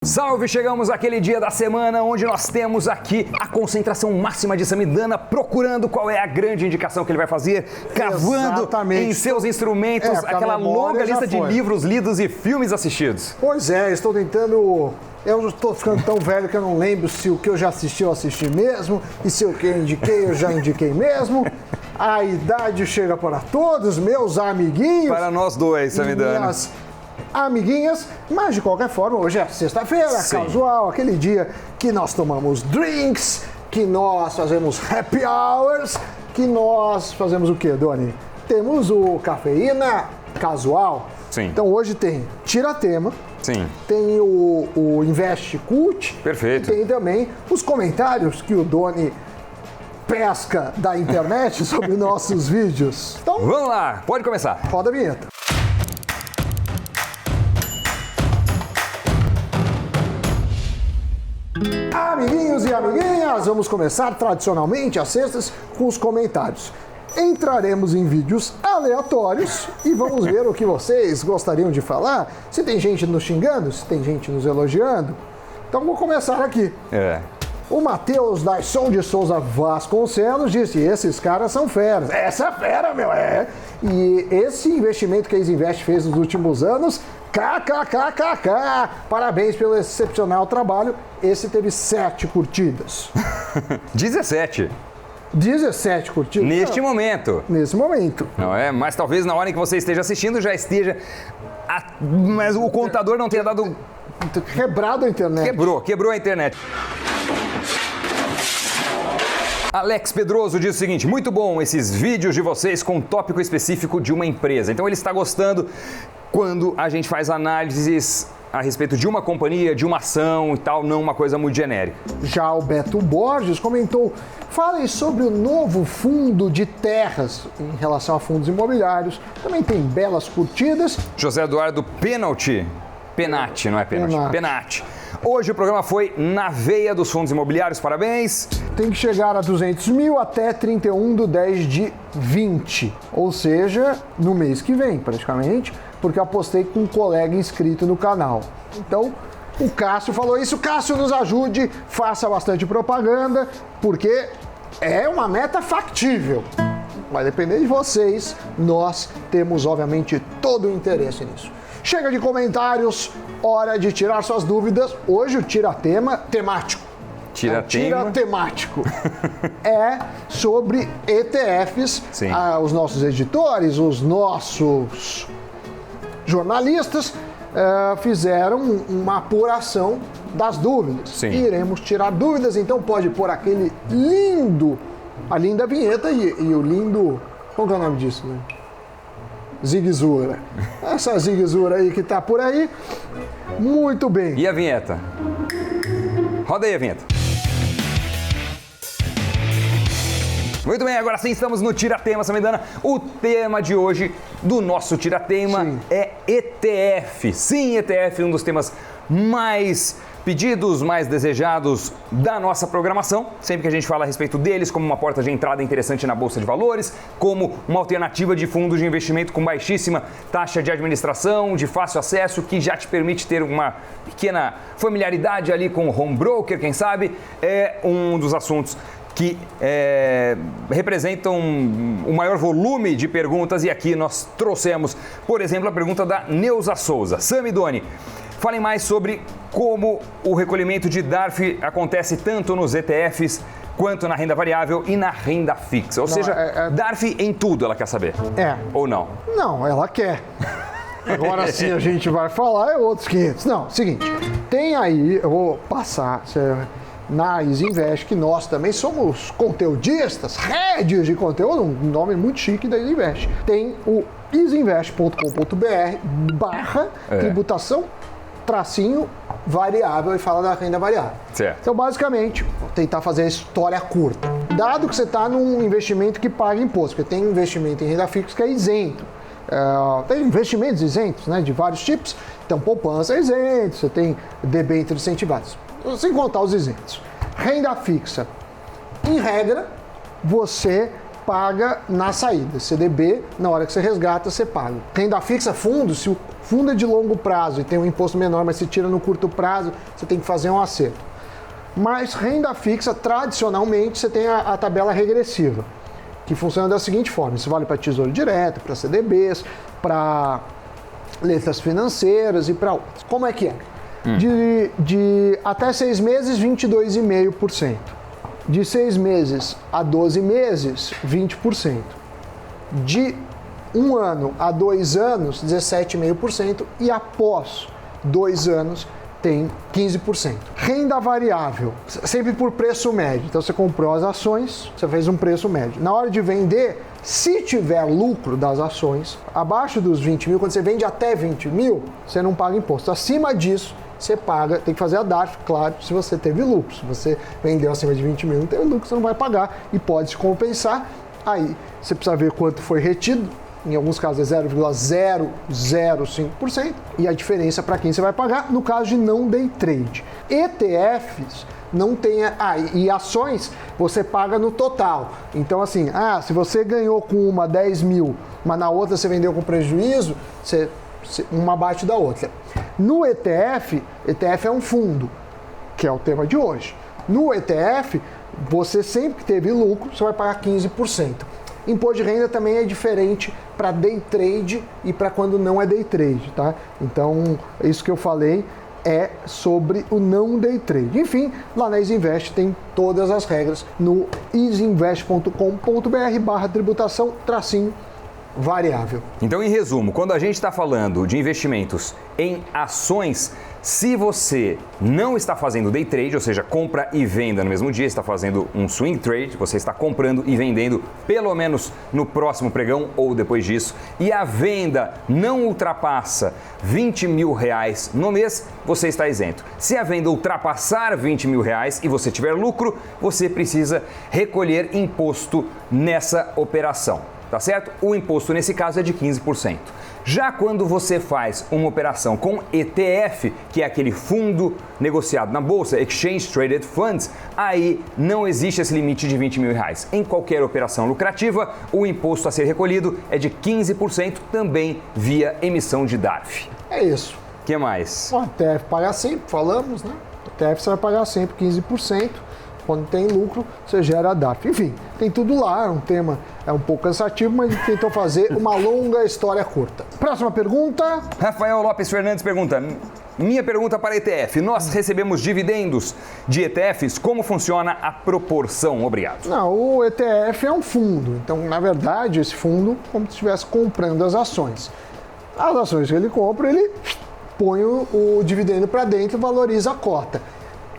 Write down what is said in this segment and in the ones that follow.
Salve! Chegamos àquele dia da semana onde nós temos aqui a concentração máxima de Samidana procurando qual é a grande indicação que ele vai fazer, cavando em seus instrumentos aquela longa lista de livros lidos e filmes assistidos. Pois é, estou tentando... Eu estou ficando tão velho que eu não lembro se o que eu já assisti eu assisti mesmo, e se o que eu indiquei eu já indiquei mesmo. A idade chega para todos, meus amiguinhos. Para nós dois, Samidana. Minhas amiguinhas, mas de qualquer forma, hoje é sexta-feira, casual, aquele dia que nós tomamos drinks, que nós fazemos happy hours, que nós fazemos o quê, Doni? Temos o cafeína casual. Sim. Então hoje tem Tiratema. Sim. Tem o Invest Cult. Perfeito. E tem também os comentários que o Doni pesca da internet sobre nossos vídeos. Então, vamos lá, pode começar. Roda a vinheta. Amiguinhos e amiguinhas, vamos começar tradicionalmente às sextas com os comentários. Entraremos em vídeos aleatórios e vamos ver o que vocês gostariam de falar. Se tem gente nos xingando, se tem gente nos elogiando. Então vou começar aqui. O Matheus Daisson de Souza Vasconcelos disse: esses caras são feras. Essa é fera, meu, é. E esse investimento que a Isinvest fez nos últimos anos, kkkk. Parabéns pelo excepcional trabalho. Esse teve 7 curtidas. 17 curtidas. Neste momento. Nesse momento. Não é? Mas talvez na hora em que você esteja assistindo já esteja... Mas o contador não tenha dado... Quebrado a internet. Quebrou a internet. Alex Pedroso diz o seguinte: muito bom esses vídeos de vocês com um tópico específico de uma empresa. Então ele está gostando quando a gente faz análises a respeito de uma companhia, de uma ação e tal, não uma coisa muito genérica. Já o Beto Borges comentou: falem sobre o novo fundo de terras em relação a fundos imobiliários. Também tem belas curtidas. José Eduardo Penati, não é Penati. Penati. Hoje o programa foi na veia dos fundos imobiliários, parabéns. Tem que chegar a 200 mil até 31/10/20, ou seja, no mês que vem praticamente, porque eu apostei com um colega inscrito no canal. Então, o Cássio falou isso. Cássio, nos ajude, faça bastante propaganda, porque é uma meta factível. Vai depender de vocês, nós temos obviamente todo o interesse nisso. Chega de comentários, hora de tirar suas dúvidas. Hoje o Tiratema temático. Temático. É sobre ETFs. Os nossos editores, os nossos jornalistas fizeram uma apuração das dúvidas. Sim. E iremos tirar dúvidas, então pode pôr aquele lindo, a linda vinheta e o lindo... Qual que é o nome disso, né? Ziguezura. Essa ziguezura aí que tá por aí. Muito bem. E a vinheta? Roda aí a vinheta. Muito bem, agora sim estamos no Tiratema, Samidana. O tema de hoje do nosso Tiratema é ETF. Sim, ETF, um dos temas mais pedidos, mais desejados da nossa programação. Sempre que a gente fala a respeito deles como uma porta de entrada interessante na Bolsa de Valores, como uma alternativa de fundos de investimento com baixíssima taxa de administração, de fácil acesso, que já te permite ter uma pequena familiaridade ali com o home broker, quem sabe, é um dos assuntos que representam o maior volume de perguntas. E aqui nós trouxemos, por exemplo, a pergunta da Neuza Souza. Samidoni, falem mais sobre como o recolhimento de DARF acontece tanto nos ETFs quanto na renda variável e na renda fixa. Ou seja, DARF em tudo ela quer saber. Ou não? Não, ela quer. Agora sim a gente vai falar, é outros 500. Não, seguinte, tem aí, eu vou passar na Isinvest, que nós também somos conteudistas, heads de conteúdo, um nome muito chique da Isinvest. Tem o isinvest.com.br/tributação variável e fala da renda variável. Certo. Então, basicamente, vou tentar fazer a história curta. Dado que você está num investimento que paga imposto, porque tem investimento em renda fixa que é isento. Tem investimentos isentos, né, de vários tipos. Então, poupança é isento, você tem debêntures incentivados. Sem contar os isentos. Renda fixa. Em regra, você paga na saída. CDB, na hora que você resgata, você paga. Renda fixa, fundo, se o fundo é de longo prazo e tem um imposto menor, mas se tira no curto prazo, você tem que fazer um acerto. Mas renda fixa, tradicionalmente, você tem a tabela regressiva, que funciona da seguinte forma. Isso vale para Tesouro Direto, para CDBs, para letras financeiras e para outras. Como é que é? De até 6 meses, 22,5%. De 6 meses a 12 meses, 20%. De 1 ano a 2 anos, 17,5%. E após 2 anos, tem 15%. Renda variável, sempre por preço médio. Então você comprou as ações, você fez um preço médio. Na hora de vender, se tiver lucro das ações, abaixo dos 20 mil, quando você vende até 20 mil, você não paga imposto. Acima disso, você paga, tem que fazer a DARF, claro, se você teve lucro. Se você vendeu acima de 20 mil, não teve lucro, você não vai pagar e pode se compensar. Aí você precisa ver quanto foi retido. Em alguns casos é 0,005% e a diferença para quem você vai pagar no caso de não day trade. ETFs não tem... e ações você paga no total. Então assim, se você ganhou com uma 10 mil, mas na outra você vendeu com prejuízo, uma bate da outra. No ETF é um fundo, que é o tema de hoje. No ETF, você sempre que teve lucro, você vai pagar 15%. Imposto de renda também é diferente para day trade e para quando não é day trade, tá? Então, isso que eu falei é sobre o não day trade. Enfim, lá na EasyInvest tem todas as regras no easyinvest.com.br/tributação-variável. Então, em resumo, quando a gente está falando de investimentos em ações, se você não está fazendo day trade, ou seja, compra e venda no mesmo dia, está fazendo um swing trade, você está comprando e vendendo pelo menos no próximo pregão ou depois disso, e a venda não ultrapassa 20 mil reais no mês, você está isento. Se a venda ultrapassar 20 mil reais e você tiver lucro, você precisa recolher imposto nessa operação, tá certo? O imposto nesse caso é de 15%. Já quando você faz uma operação com ETF, que é aquele fundo negociado na bolsa, Exchange Traded Funds, aí não existe esse limite de 20 mil reais. Em qualquer operação lucrativa, o imposto a ser recolhido é de 15%, também via emissão de DARF. É isso. O que mais? O ETF paga sempre, falamos, né? O ETF você vai pagar sempre 15%. Quando tem lucro, você gera DARF. Enfim, tem tudo lá, é um tema um pouco cansativo, mas a gente tentou fazer uma longa história curta. Próxima pergunta. Rafael Lopes Fernandes pergunta: minha pergunta para ETF, nós recebemos dividendos de ETFs, como funciona a proporção? Obrigado. Não, o ETF é um fundo, então na verdade esse fundo como se estivesse comprando as ações. As ações que ele compra, ele põe o dividendo para dentro e valoriza a cota.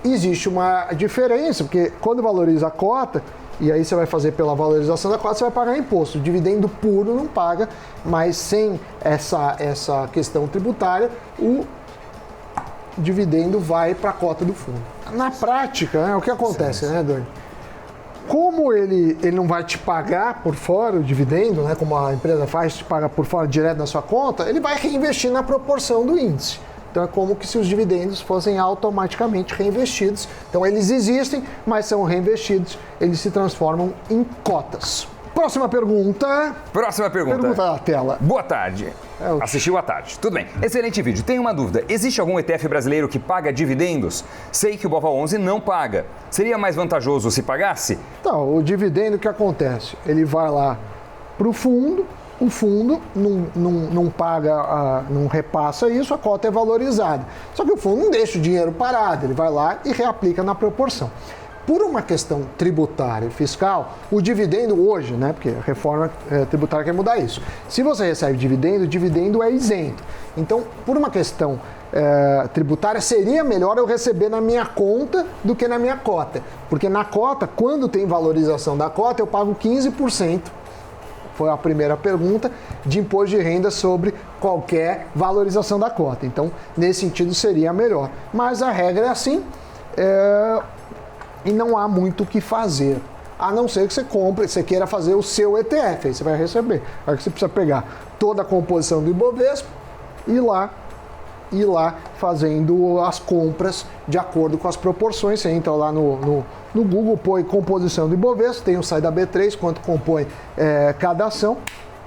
Existe uma diferença, porque quando valoriza a cota, e aí você vai fazer pela valorização da cota, você vai pagar imposto. O dividendo puro não paga, mas sem essa questão tributária, o dividendo vai para a cota do fundo. Na prática, né, o que acontece, né, Dani? Como ele não vai te pagar por fora o dividendo, né, como a empresa faz, te paga por fora direto na sua conta, ele vai reinvestir na proporção do índice. Então é como que se os dividendos fossem automaticamente reinvestidos. Então eles existem, mas são reinvestidos, eles se transformam em cotas. Próxima pergunta. Pergunta da tela. Boa tarde. Assistiu à tarde. Tudo bem. Excelente vídeo. Tenho uma dúvida. Existe algum ETF brasileiro que paga dividendos? Sei que o BOVA11 não paga. Seria mais vantajoso se pagasse? Então, o dividendo, o que acontece? Ele vai lá para o fundo. O fundo não paga, não repassa isso, a cota é valorizada. Só que o fundo não deixa o dinheiro parado, ele vai lá e reaplica na proporção. Por uma questão tributária e fiscal, o dividendo hoje, né, porque a reforma tributária quer mudar isso. Se você recebe dividendo, o dividendo é isento. Então, por uma questão tributária, seria melhor eu receber na minha conta do que na minha cota. Porque na cota, quando tem valorização da cota, eu pago 15%. Foi a primeira pergunta, de imposto de renda sobre qualquer valorização da cota. Então, nesse sentido, seria melhor. Mas a regra é assim e não há muito o que fazer. A não ser que você compre, você queira fazer o seu ETF, aí você vai receber. Aí você precisa pegar toda a composição do Ibovespa e ir lá ir lá fazendo as compras de acordo com as proporções. Você entra lá no Google, põe composição do Ibovespa, tem o site da B3, quanto compõe cada ação,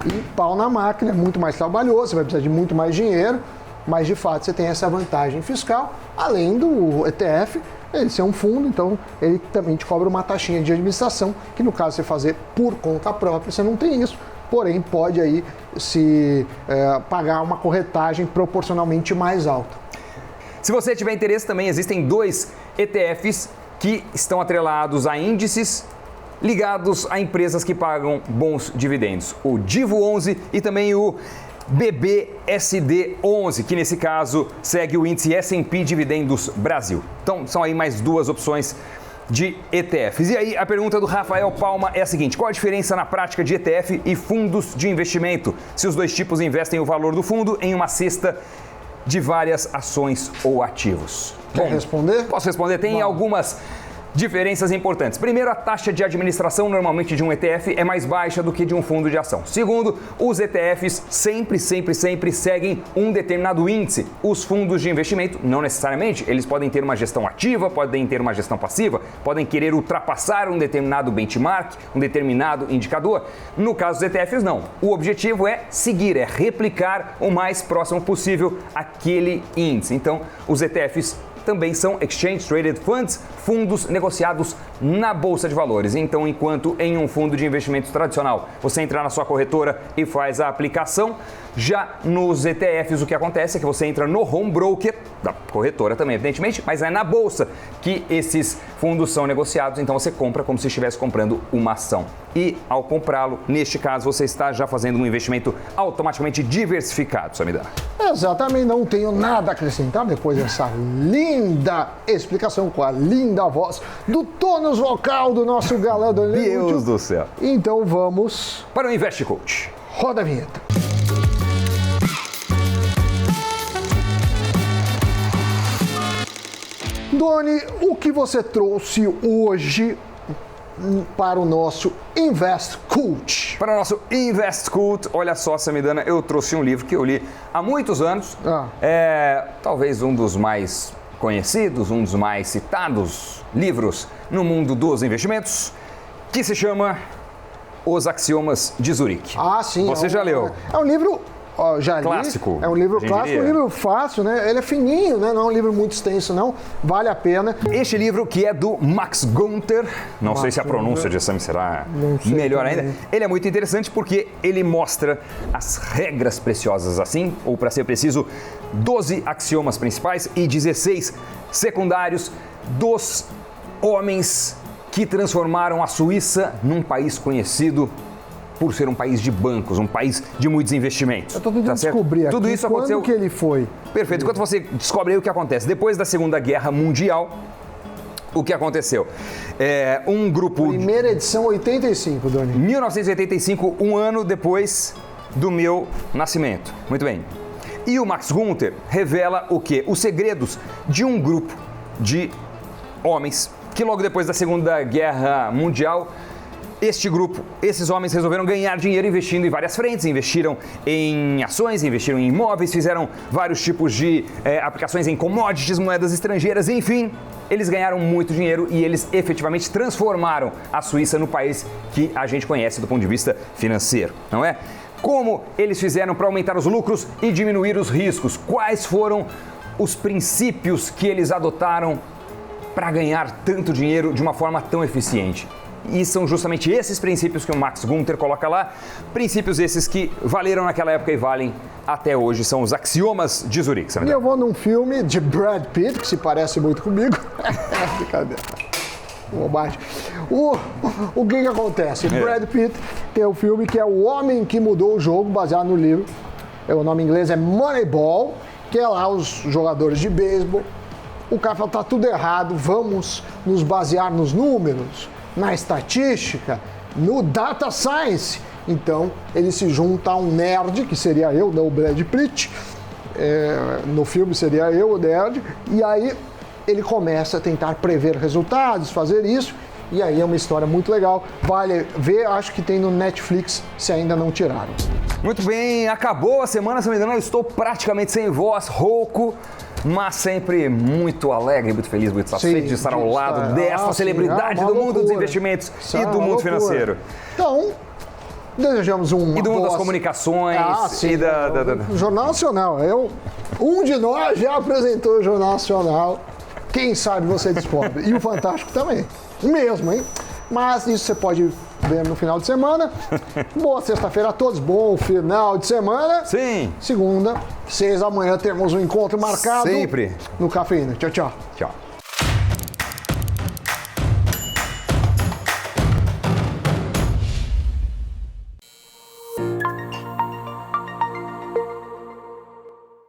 e pau na máquina, é muito mais trabalhoso, você vai precisar de muito mais dinheiro, mas de fato você tem essa vantagem fiscal, além do ETF, ele ser um fundo, então ele também te cobra uma taxinha de administração, que no caso você fazer por conta própria, você não tem isso, porém pode aí pagar uma corretagem proporcionalmente mais alta. Se você tiver interesse, também existem 2 ETFs que estão atrelados a índices ligados a empresas que pagam bons dividendos. O Divo 11 e também o BBSD 11, que nesse caso segue o índice S&P Dividendos Brasil. Então são aí mais 2 opções de ETFs. E aí a pergunta do Rafael Palma é a seguinte: qual a diferença na prática de ETF e fundos de investimento, se os 2 tipos investem o valor do fundo em uma cesta de várias ações ou ativos? Quer responder? Posso responder? Tem algumas diferenças importantes. Primeiro, a taxa de administração normalmente de um ETF é mais baixa do que de um fundo de ação. Segundo, os ETFs sempre seguem um determinado índice. Os fundos de investimento, não necessariamente, eles podem ter uma gestão ativa, podem ter uma gestão passiva, podem querer ultrapassar um determinado benchmark, um determinado indicador. No caso dos ETFs, não. O objetivo é seguir, é replicar o mais próximo possível aquele índice. Então, os ETFs também são Exchange Traded Funds, fundos negociados na Bolsa de Valores. Então, enquanto em um fundo de investimentos tradicional você entra na sua corretora e faz a aplicação, já nos ETFs o que acontece é que você entra no home broker, da corretora também, evidentemente, mas é na Bolsa que esses fundos são negociados, então você compra como se estivesse comprando uma ação. E ao comprá-lo, neste caso, você está já fazendo um investimento automaticamente diversificado, Samidana. Exatamente, não tenho nada a acrescentar depois dessa linda explicação com a linda voz do tônus vocal do nosso galã do Deus do céu. Então vamos para o Invest Coach. Roda a vinheta. Doni, o que você trouxe hoje para o nosso Invest Cult? Para o nosso Invest Cult, olha só, Samidana, eu trouxe um livro que eu li há muitos anos. Talvez um dos mais conhecidos, um dos mais citados livros no mundo dos investimentos, que se chama Os Axiomas de Zurique. Ah, sim. Você já leu? É um livro... já li. Clássico. É um livro clássico, um livro fácil, né? Ele é fininho, né? Não é um livro muito extenso, não. Vale a pena. Este livro, que é do Max Gunther, não sei se a pronúncia de exame será melhor ainda. Ele é muito interessante porque ele mostra as regras preciosas assim, ou para ser preciso, 12 axiomas principais e 16 secundários dos homens que transformaram a Suíça num país conhecido por ser um país de bancos, um país de muitos investimentos. Eu estou tentando descobrir Tudo isso aconteceu. Quando que ele foi? Perfeito. Enquanto você descobre aí o que acontece. Depois da Segunda Guerra Mundial, o que aconteceu? Um grupo... Primeira edição 85, Doni. 1985, um ano depois do meu nascimento. Muito bem. E o Max Gunther revela o quê? Os segredos de um grupo de homens que logo depois da Segunda Guerra Mundial, este grupo, esses homens resolveram ganhar dinheiro investindo em várias frentes, investiram em ações, investiram em imóveis, fizeram vários tipos de aplicações em commodities, moedas estrangeiras, enfim, eles ganharam muito dinheiro e eles efetivamente transformaram a Suíça no país que a gente conhece do ponto de vista financeiro, não é? Como eles fizeram para aumentar os lucros e diminuir os riscos? Quais foram os princípios que eles adotaram para ganhar tanto dinheiro de uma forma tão eficiente? E são justamente esses princípios que o Max Gunther coloca lá, princípios esses que valeram naquela época e valem até hoje, são os axiomas de Zurique. E eu vou num filme de Brad Pitt, que se parece muito comigo. Brincadeira. Bobagem. O que acontece? Brad Pitt tem um filme que é O Homem que Mudou o Jogo, baseado no livro. O nome em inglês é Moneyball, que é lá os jogadores de beisebol. O cara fala, tá tudo errado, vamos nos basear nos números, na estatística, no data science. Então, ele se junta a um nerd, que seria eu, não o Brad Pitt. No filme seria eu, o nerd. E aí, ele começa a tentar prever resultados, fazer isso. E aí é uma história muito legal. Vale ver, acho que tem no Netflix, se ainda não tiraram. Muito bem, acabou a semana, se não me engano, eu estou praticamente sem voz, rouco, mas sempre muito alegre, muito feliz, muito satisfeito de estar ao lado dessa celebridade do mundo dos investimentos e do mundo financeiro. Então, desejamos E do mundo das comunicações e Jornal Nacional. Um de nós já apresentou o Jornal Nacional. Quem sabe você descobre. E o Fantástico também. Mesmo, hein? Mas isso você pode ver no final de semana. Boa sexta-feira a todos. Bom final de semana. Sim. Segunda, 6 da manhã, temos um encontro marcado. Sempre. No Cafeína. Tchau, tchau. Tchau.